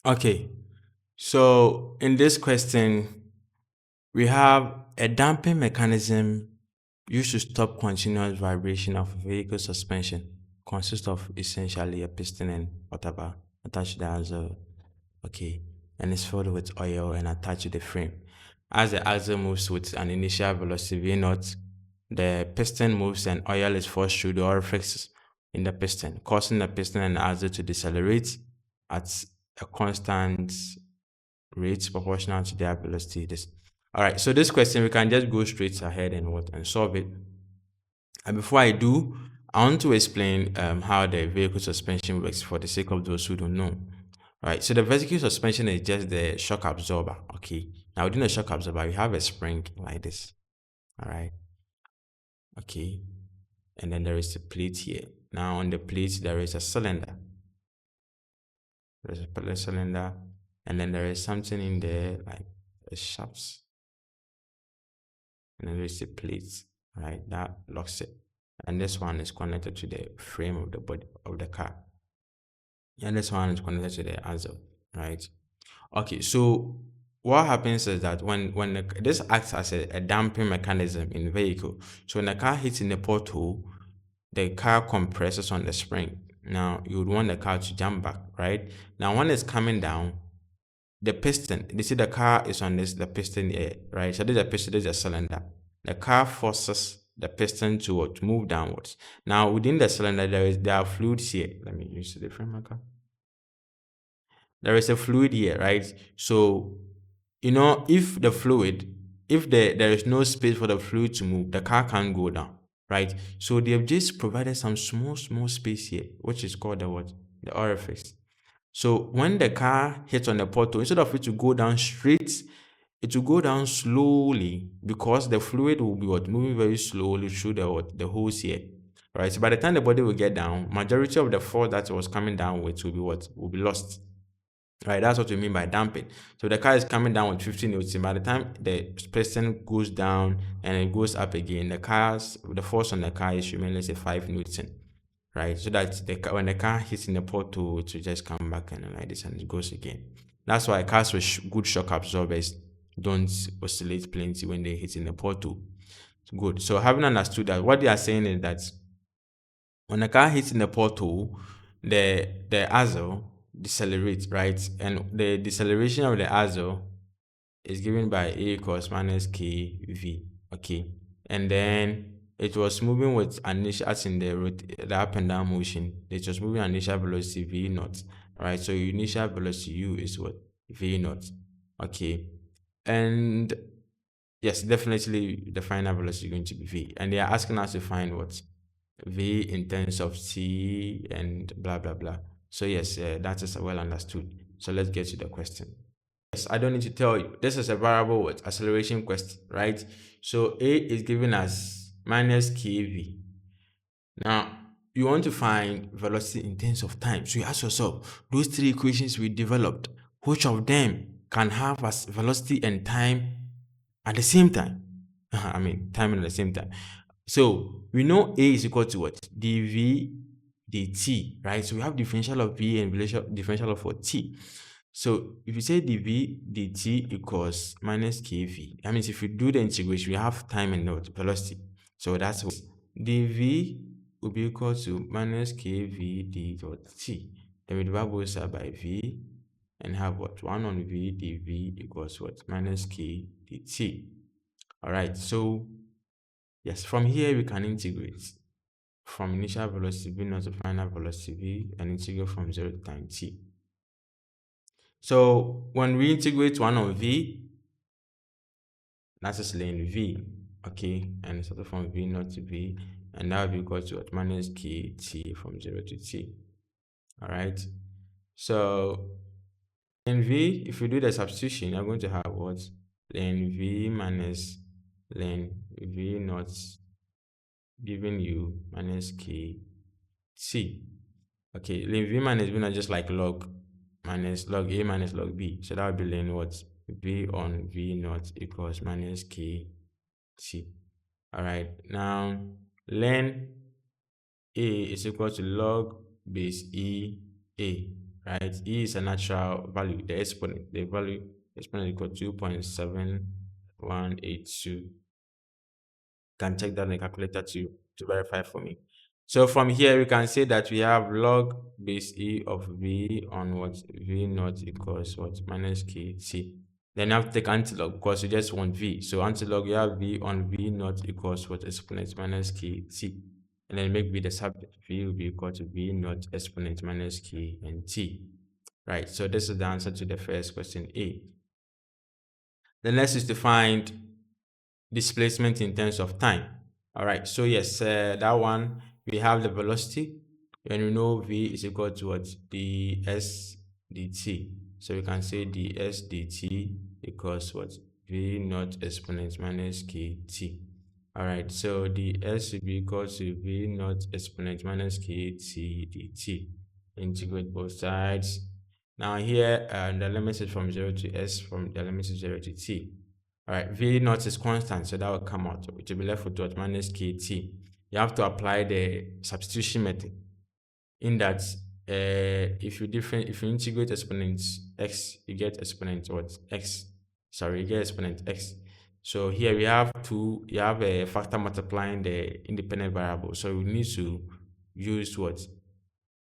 Okay, so in this question, we have a damping mechanism used to stop continuous vibration of vehicle suspension. Consists of essentially a piston and whatever attached to the axle. Okay, and it's filled with oil and attached to the frame. As the axle moves with an initial velocity v naught, the piston moves and oil is forced through the orifice in the piston, causing the piston and the axle to decelerate at a constant rate proportional to their velocity. This. All right. So this question we can just go straight ahead and what and solve it. And before I do, I want to explain how the vehicle suspension works for the sake of those who don't know. All right. So the vertical suspension is just the shock absorber. Okay. Now within the shock absorber, we have a spring like this. All right. Okay. And then there is a plate here. Now on the plate there is a cylinder. There's a pellet cylinder, and then there is something in there like a shafts, and then there's a plate, right? That locks it. And this one is connected to the frame of the body of the car. And this one is connected to the axle, right? Okay, so what happens is that this acts as a damping mechanism in the vehicle. So when the car hits in the pothole, the car compresses on the spring. Now you would want the car to jump back, right? Now when it's coming down, the piston, you see the car is on the piston here, right? So this is a piston, this is a cylinder. The car forces the piston to move downwards. Now within the cylinder, there are fluids here. Let me use a different marker. There is a fluid here, right? So if the fluid, if there is no space for the fluid to move, the car can't go down, right? So they have just provided some small space here, which is called the what? The orifice. So when the car hits on the pothole, instead of it to go down straight, it will go down slowly because the fluid will be moving very slowly through the holes here. Right. So by the time the body will get down, majority of the force that it was coming down with will be lost. Right, that's what we mean by damping. So the car is coming down with 15 newtons. By the time the piston goes down and it goes up again, the force on the car is remaining, let's say, 5 newton, right? So that when the car hits in the portal, it will just come back and like this and it goes again. That's why cars with good shock absorbers don't oscillate plenty when they hit in the portal. Good. So having understood that, what they are saying is that when the car hits in the porthole, the axle decelerates, right? And the deceleration of the axle is given by A equals minus KV. Okay. And then it was moving with initial, as in the up and down motion, it was moving initial velocity V naught. Right. So initial velocity U is what? V naught. Okay. And yes, definitely the final velocity is going to be V. And they are asking us to find what? V in terms of T and blah, blah, blah. So yes, that is well understood. So let's get to the question. Yes, I don't need to tell you. This is a variable with acceleration question, right? So A is given as minus kV. Now, you want to find velocity in terms of time. So you ask yourself, those three equations we developed, which of them can have as velocity and time at the same time? I mean, time at the same time. So we know A is equal to what? dV dt, right? So we have differential of V and differential of T. So if you say dV dt equals minus kV, that means if you do the integration, we have time and what? Velocity. So that's what dV will be equal to minus kV d dot t. Then we divide both sides by V and have what? 1 on V dV equals what? Minus k dt. All right. So yes, from here we can integrate from initial velocity V naught to final velocity V and integrate from 0 to time t. So when we integrate 1 on V, that is lane V, okay, and it's also from V naught to V, and that will be equal to what? Minus kt from 0 to t. All right. So in V, if you do the substitution, you're going to have what? Lane V minus lane V naught giving you minus kt. Okay, lane V minus V naught just like log minus log A minus log B. So that would be lane what? V on V naught equals minus kt. All right. Now, lane A is equal to log base E A. right? E is a natural value, the exponent, the value exponent equal to 2.7182. Can check that in the calculator to verify for me. So from here, we can say that we have log base e of v on what v naught equals what minus kt. Then you have to take antilog because you just want v. So antilog, you have v on v naught equals what exponent minus kt. And then make v the subject. V will be equal to v naught exponent minus k and t. Right. So this is the answer to the first question A. The next is to find displacement in terms of time. All right, so yes, that one, we have the velocity, and we know v is equal to what ds dt. So we can say ds dt equals what v naught exponent minus kt. All right, so ds will be equal to v naught exponent minus kt dt. Integrate both sides. Now here, the limit is from 0 to s, from the limit is 0 to t. All right, V naught is constant, so that will come out. It will be left with what minus KT. You have to apply the substitution method in that if you integrate exponents x, you get exponent what x. Sorry, you get exponent x. So here we have you have a factor multiplying the independent variable. So we need to use what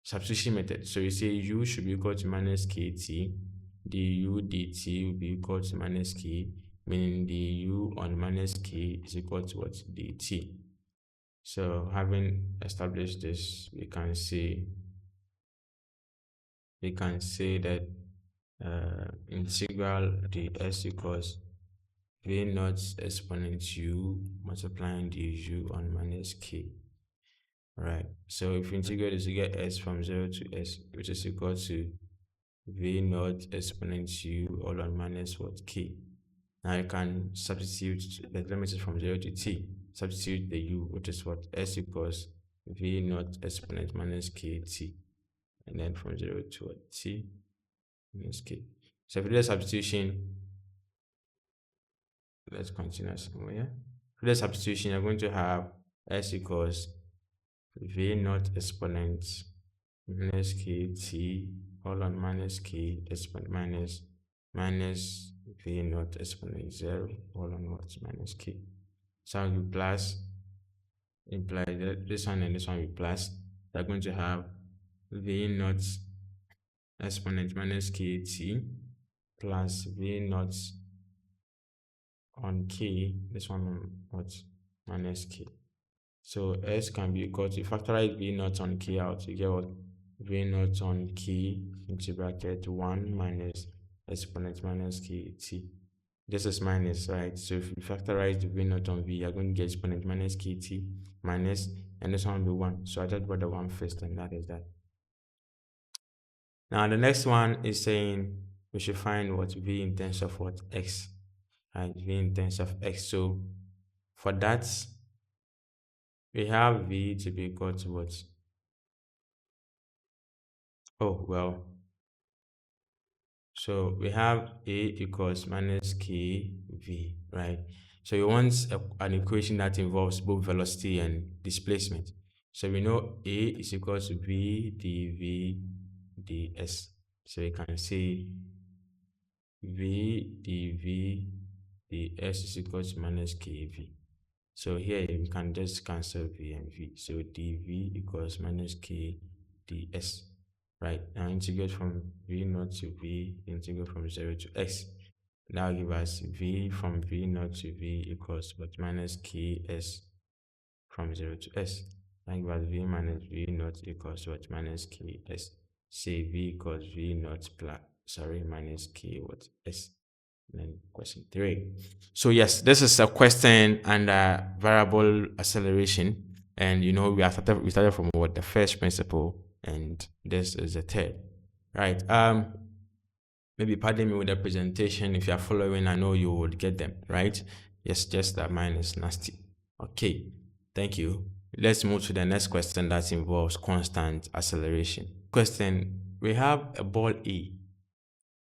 substitution method. So you say u should be equal to minus kt, du dt will be equal to minus k, meaning du on minus k is equal to what dt. So having established this, we can say that integral ds equals v naught exponent u multiplying du on minus k. Right. So if you integrate this, you get s from 0 to s, which is equal to v naught exponent u all on minus what k. Now you can substitute the limit is from 0 to t. Substitute the u, which is what s equals v naught exponent minus kt, and then from 0 to what t minus k. So if you do the substitution, let's continue somewhere. For the substitution, you're going to have s equals v naught exponent minus kt all on minus k exponent minus v naught exponent 0 all on what minus k. So you plus imply that this one and this one will plus. They're going to have v naught exponent minus kt plus v naught on k, this one on what minus k. So s can be equal to, factorize v naught on k out, you get what v naught on k into bracket 1 minus exponent minus kt. This is minus, right? So if you factorize the v naught on v, you're going to get exponent minus kt minus, and this one will be 1. So I just brought the 1 first, and that is that. Now the next one is saying we should find what v in terms of what x, right? V in terms of x. So for that, we have v to be equal to what? Oh, well, so we have a equals minus kv, right? So we want an equation that involves both velocity and displacement. So we know a is equal to v dv ds. So we can say v dv ds is equal to minus kv. So here we can just cancel v and v. So dv equals minus k ds. Right, now integrate from v naught to v, integrate from 0 to x. That will give us v from v naught to v equals what minus ks from 0 to s. That gives us v minus v naught equals what minus ks. Say v equals v naught plus, sorry, minus k what s. And then question 3. So yes, this is a question under variable acceleration, and you know we started from what the first principle, and this is the third, right? Maybe pardon me with the presentation. If you are following, I know you would get them, right? Yes, just that mine is nasty. Okay, thank you. Let's move to the next question that involves constant acceleration. Question: we have a ball A,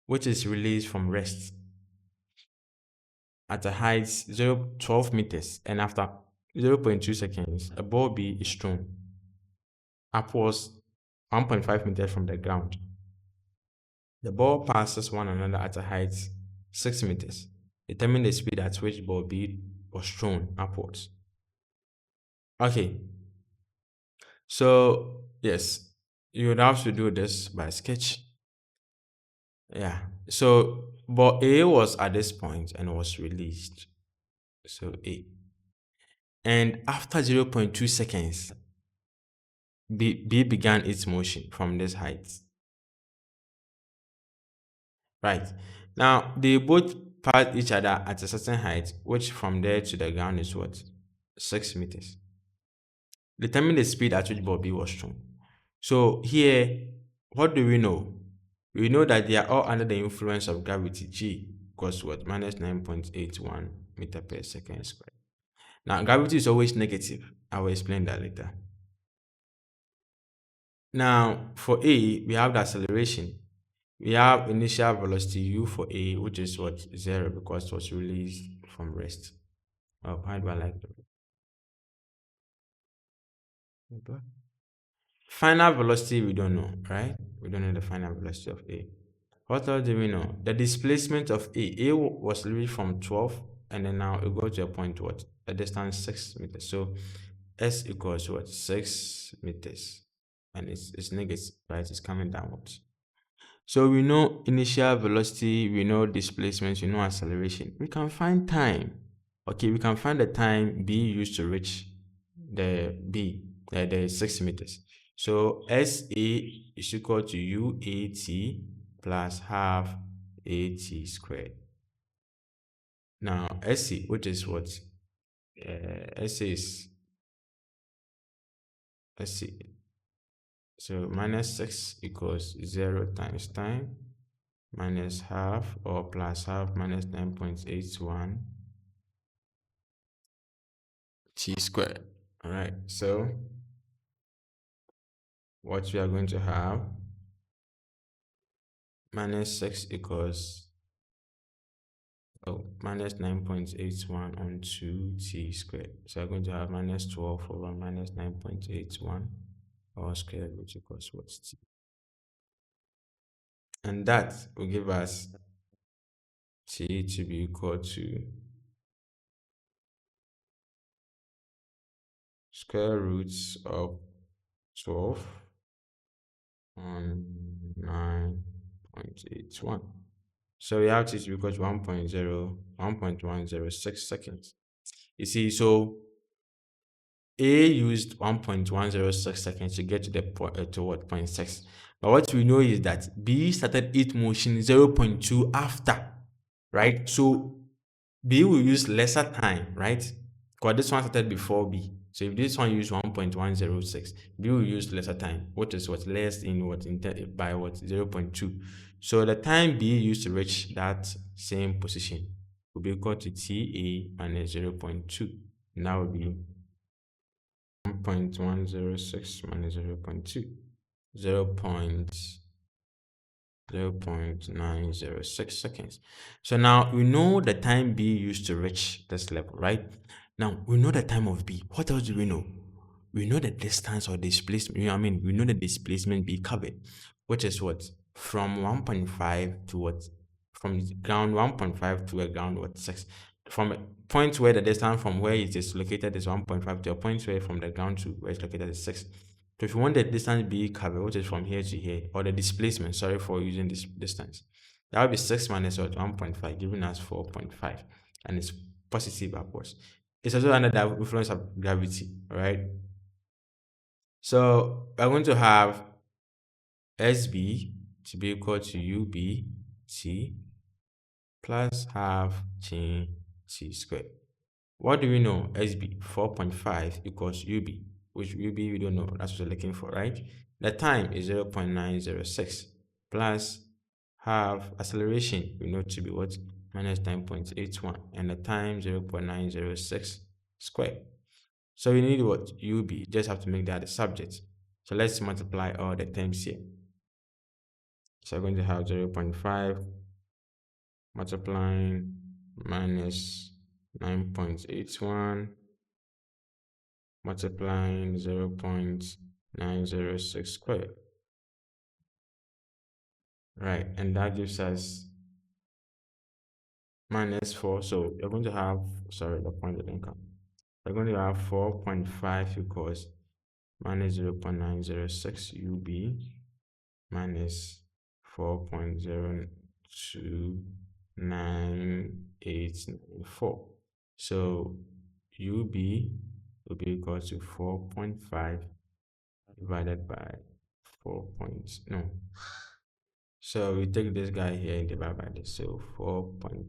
which is released from rest at a height 12 meters, and after 0.2 seconds, a ball B is thrown upwards 1.5 meters from the ground. The ball passes one another at a height 6 meters. Determine the speed at which ball B was thrown upwards. Okay, so yes, you would have to do this by sketch. Yeah. So ball A was at this point and was released. So A. And after zero point 0.2 seconds, B began its motion from this height. Right. Now they both pass each other at a certain height, which from there to the ground is what? 6 meters. Determine the speed at which ball B was thrown. So here, what do we know? We know that they are all under the influence of gravity. G equals what? Minus 9.81 meter per second squared. Now, gravity is always negative. I will explain that later. Now, for A, we have the acceleration. We have initial velocity U for A, which is what? 0 because it was released from rest. Oh, how do I like that? Final velocity, we don't know, right? We don't know the final velocity of A. What else do we know? The displacement of A. A was released from 12, and then now it goes to a point what? A distance 6 meters. So S equals what? 6 meters. And it's negative, right? It's coming downwards. So we know initial velocity, we know displacement, we know acceleration. We can find time. Okay, we can find the time B used to reach the 6 meters. So SA is equal to UAT plus half AT squared. Now SC, which is what? SA is SC. So minus 6 equals 0 times time minus half or plus half minus 9.81 t squared. All right, so what we are going to have minus 6 equals minus 9.81 on 2t squared. So I'm going to have minus 12 over minus 9.81 all squared, which equals what? T. And that will give us t to be equal to square roots of 12 on 9.81. So we have t to be equal to 1.106 seconds. You see, so A used 1.106 seconds to get to the to what 0.6. But what we know is that B started its motion 0.2 after, right? So B will use lesser time, right? Because this one started before B. So if this one used 1.106, B will use lesser time, which is what less in what by what 0.2. So the time B used to reach that same position will be equal to TA minus 0.2. And that will be 1.106 minus 0.2, 0.906 seconds. So now we know the time B used to reach this level, right? Now we know the time of B. What else do we know? We know the distance or displacement. We know the displacement B covered, which is what? From 1.5 to what? From ground 1.5 to a ground what? 6. From a point where the distance from where it is located is 1.5 to a point where from the ground to where it's located is 6. So if you want the distance B covered, which is from here to here, or the displacement, sorry for using this distance, that would be 6 minus what? 1.5, giving us 4.5, and it's positive upwards. It's also under the influence of gravity, right? So we're going to have SB to be equal to UBT plus half chain T squared. What do we know? SB 4.5 equals UB, which UB we don't know. That's what we're looking for, right? The time is 0.906 plus half acceleration we know to be what? Minus 9.81, and the time 0.906 squared. So we need what? UB. Just have to make that the subject. So let's multiply all the terms here. So we're going to have 0.5 multiplying minus 9.81 multiplying 0.906 squared. right? And that gives us minus 4. So you're going to have, sorry, the point didn't come. You're going to have 4.5 equals minus 0.906 UB minus 4.029894. So UB will be equal to 4.5 divided by 4 points. No. So we take this guy here and divide by this. So 4 point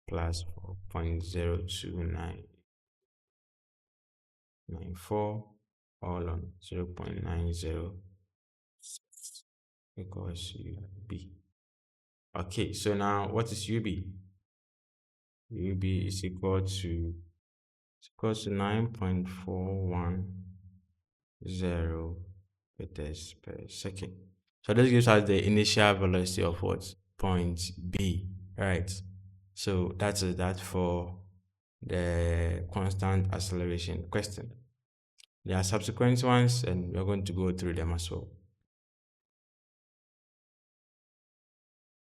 plus 4.02994 all on 0.90 equals UB. Okay, so now what is UB? UB is equal to 9.410 meters per second. So this gives us the initial velocity of what? Point B, right? So that is that for the constant acceleration question. There are subsequent ones and we're going to go through them as well.